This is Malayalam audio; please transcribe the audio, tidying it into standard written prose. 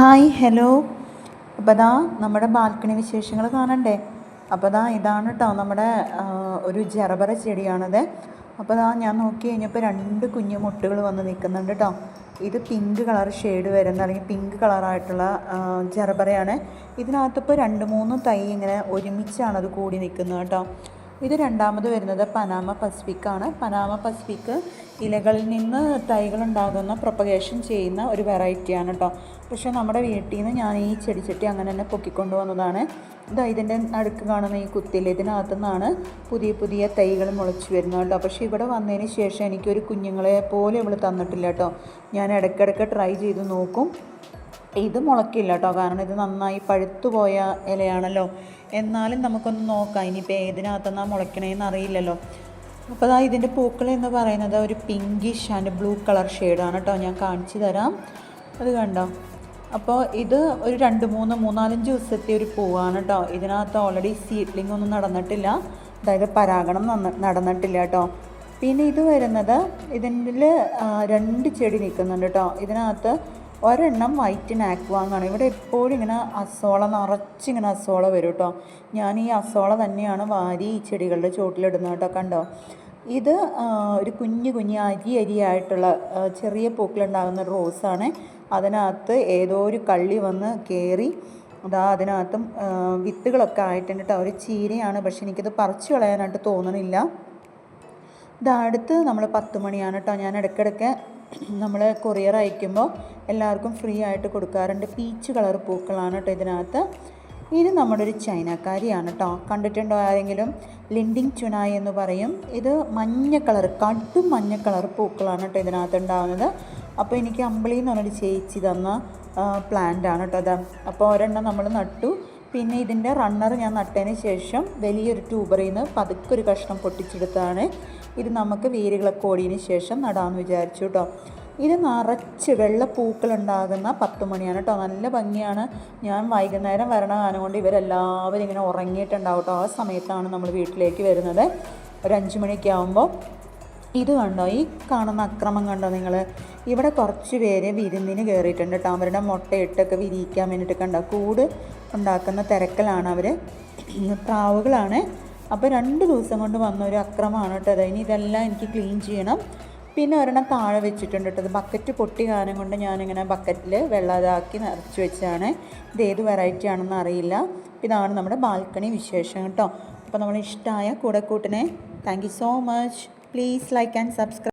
Hi hello. അപ്പോൾ ദാ നമ്മുടെ ബാൽക്കണി വിശേഷങ്ങൾ കാണണ്ടേ. അപ്പോൾ ദാ ഇതാണ് കേട്ടോ നമ്മുടെ ഒരു ജറബറ ചെടിയാണത്. അപ്പോൾ ദാ ഞാൻ നോക്കി കഴിഞ്ഞപ്പോൾ 2 കുഞ്ഞു മുട്ടുകൾ വന്ന് നിൽക്കുന്നുണ്ട് കേട്ടോ. ഇത് പിങ്ക് കളർ ഷെയ്ഡ് വരുന്ന അല്ലെങ്കിൽ പിങ്ക് കളറായിട്ടുള്ള ജറബറയാണ്. ഇതിനകത്തിപ്പോൾ 2-3 തൈ ഇങ്ങനെ ഒരുമിച്ചാണ് അത് കൂടി നിൽക്കുന്നത് കേട്ടോ. ഇത് രണ്ടാമത് വരുന്നത് പനാമ പസഫിക്കാണ്. പനാമ പസഫിക്ക് ഇലകളിൽ നിന്ന് തൈകളുണ്ടാകുന്ന പ്രൊപ്പഗേഷൻ ചെയ്യുന്ന ഒരു വെറൈറ്റിയാണ് കേട്ടോ. പക്ഷേ നമ്മുടെ വീട്ടിൽ നിന്ന് ഞാൻ ഈ ചെടിച്ചട്ടി അങ്ങനെ തന്നെ പൊക്കിക്കൊണ്ട് വന്നതാണ്. ഇതാ ഇതിൻ്റെ നടുക്ക് കാണുന്ന ഈ കുത്തിൽ ഇതിനകത്തു നിന്നാണ് പുതിയ പുതിയ തൈകൾ മുളച്ച് വരുന്നത് കേട്ടോ. പക്ഷേ ഇവിടെ വന്നതിന് ശേഷം എനിക്കൊരു കുഞ്ഞുങ്ങളെ പോലെ ഇവൾ തന്നിട്ടില്ല കേട്ടോ. ഞാൻ ഇടയ്ക്കിടയ്ക്ക് ട്രൈ ചെയ്ത് നോക്കും. ഇത് മുളയ്ക്കില്ല കേട്ടോ, കാരണം ഇത് നന്നായി പഴുത്തു പോയ ഇലയാണല്ലോ. എന്നാലും നമുക്കൊന്ന് നോക്കാം ഇനിയിപ്പോൾ ഏതിനകത്തുനിന്നാണ് മുളയ്ക്കണേന്ന് അറിയില്ലല്ലോ. അപ്പോൾ അതാ ഇതിൻ്റെ പൂക്കൾ എന്ന് പറയുന്നത് ഒരു പിങ്കിഷ് ആൻഡ് ബ്ലൂ കളർ ഷെയ്ഡാണ് കേട്ടോ. ഞാൻ കാണിച്ചു തരാം, അത് കണ്ടോ. അപ്പോൾ ഇത് ഒരു 2-3-4-5 ദിവസത്തെ ഒരു പൂവാണ് കേട്ടോ. ഇതിനകത്ത് ഓൾറെഡി സീഡ്ലിംഗ് ഒന്നും നടന്നിട്ടില്ല, അതായത് പരാഗണം നടന്നിട്ടില്ല കേട്ടോ. പിന്നെ ഇത് വരുന്നത് ഇതിൽ 2 ചെടി നിൽക്കുന്നുണ്ട് കേട്ടോ. ഇതിനകത്ത് ഒരെണ്ണം വൈറ്റ് നാക്വാങ്ങാണ്. ഇവിടെ എപ്പോഴും ഇങ്ങനെ അസോള നിറച്ചിങ്ങനെ അസോള വരും കേട്ടോ. ഞാൻ ഈ അസോള തന്നെയാണ് വാരി ഈ ചെടികളുടെ ചോട്ടിലിടുന്നത് കേട്ടോ. കണ്ടോ, ഇത് ഒരു കുഞ്ഞു അരിയായിട്ടുള്ള ചെറിയ പൂക്കളുണ്ടാകുന്ന റോസാണ്. അതിനകത്ത് ഏതോ ഒരു കള്ളി വന്ന് കയറി അതിനകത്തും വിത്തുകളൊക്കെ ആയിട്ടുണ്ട് കേട്ടോ. ഒരു ചീരയാണ്, പക്ഷെ എനിക്കിത് പറിച്ചു കളയാനായിട്ട് തോന്നണില്ല. അടുത്ത് നമ്മൾ 10 മണിയാണ് കേട്ടോ. ഞാൻ ഇടയ്ക്കിടയ്ക്ക് നമ്മൾ കൊറിയർ അയക്കുമ്പോൾ എല്ലാവർക്കും ഫ്രീ ആയിട്ട് കൊടുക്കാറുണ്ട്. പീച്ച് കളർ പൂക്കളാണ് കേട്ടോ ഇതിനകത്ത്. ഇത് നമ്മുടെ ഒരു ചൈനക്കാരിയാണ് കേട്ടോ. കണ്ടിട്ടുണ്ടോ ആരെങ്കിലും? ലിൻഡിങ് ചുനായി എന്ന് പറയും. ഇത് മഞ്ഞ കളർ, കടും മഞ്ഞ കളർ പൂക്കളാണ് കേട്ടോ ഇതിനകത്ത് ഉണ്ടാകുന്നത്. അപ്പോൾ എനിക്ക് അമ്പിളി എന്ന് പറഞ്ഞൊരു ചേച്ചി തന്ന പ്ലാന്റാണ് കേട്ടോ അത്. അപ്പോൾ ഒരെണ്ണം നമ്മൾ നട്ടു. പിന്നെ ഇതിൻ്റെ റണ്ണർ ഞാൻ നട്ടതിന് ശേഷം വലിയൊരു ട്യൂബറിൽ നിന്ന് പതുക്കെ ഒരു കഷ്ണം പൊട്ടിച്ചെടുത്താണ്. ഇത് നമുക്ക് വേരുകളൊക്കെ ഓടിയതിന് ശേഷം നടാമെന്ന് വിചാരിച്ചു കേട്ടോ. ഇത് നിറച്ച് വെള്ളപ്പൂക്കളുണ്ടാകുന്ന 10 മണിയാണ് കേട്ടോ. നല്ല ഭംഗിയാണ്. ഞാൻ വൈകുന്നേരം വരണ കാരണം കൊണ്ട് ഇവരെല്ലാവരും ഇങ്ങനെ ഉറങ്ങിയിട്ടുണ്ടാവും കേട്ടോ. ആ സമയത്താണ് നമ്മൾ വീട്ടിലേക്ക് വരുന്നത്, ഒരു 5 മണിയൊക്കെ ആകുമ്പോൾ. ഇത് കണ്ടോ, ഈ കാണുന്ന അക്രമം കണ്ടോ നിങ്ങൾ? ഇവിടെ കുറച്ച് പേര് വിരുന്നിന് കയറിയിട്ടുണ്ട് കേട്ടോ. അവരുടെ മുട്ടയിട്ടൊക്കെ വിരിയിക്കാൻ വേണ്ടിയിട്ട് കണ്ടോ കൂട് ഉണ്ടാക്കുന്ന തിരക്കലാണ് അവർ. പ്രാവുകളാണ്. അപ്പോൾ 2 ദിവസം കൊണ്ട് വന്ന ഒരു അക്രമമാണ് കേട്ടോ. ഇനി ഇതെല്ലാം എനിക്ക് ക്ലീൻ ചെയ്യണം. പിന്നെ ഒരെണ്ണം താഴെ വെച്ചിട്ടുണ്ട് കേട്ടോ. ബക്കറ്റ് പൊട്ടി കാരണം കൊണ്ട് ഞാനിങ്ങനെ ബക്കറ്റിൽ വെള്ളം ഇതാക്കി നിറച്ച് വെച്ചാണ്. ഇത് ഏത് വെറൈറ്റി ആണെന്ന് അറിയില്ല. ഇതാണ് നമ്മുടെ ബാൽക്കണി വിശേഷം കേട്ടോ. അപ്പോൾ നമ്മൾ ഇഷ്ടമായ കൂടെക്കൂട്ടിനെ thank you so much. Please like and subscribe.